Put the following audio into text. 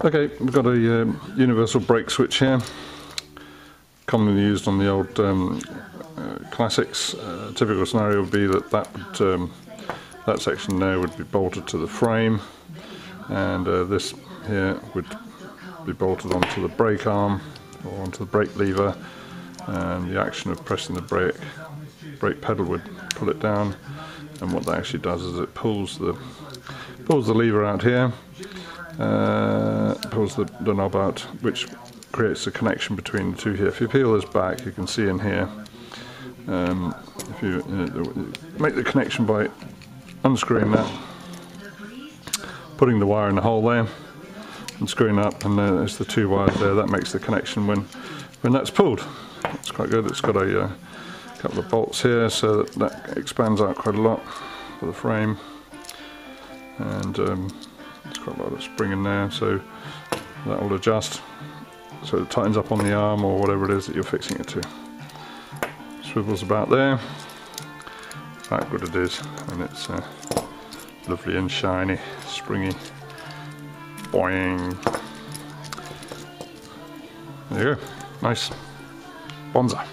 Okay, we've got a universal brake switch here, commonly used on the old classics. Typical scenario would be that section there would be bolted to the frame, and this here would be bolted onto the brake arm or onto the brake lever, and the action of pressing the brake pedal would pull it down, and what that actually does is it pulls the lever out here, pulls the knob out, which creates a connection between the two here. If you peel this back, you can see in here, if you make the connection by unscrewing that, putting the wire in the hole there and screwing up, and there's the two wires there. That makes the connection when that's pulled. It's quite good. It's got a couple of bolts here, so that expands out quite a lot for the frame, and there's quite a lot of spring in there, so that will adjust so it tightens up on the arm or whatever it is that you're fixing it to. Swivels about there. That's what it is, and it's lovely and shiny, springy. Boing. There you go. Nice. Bonza.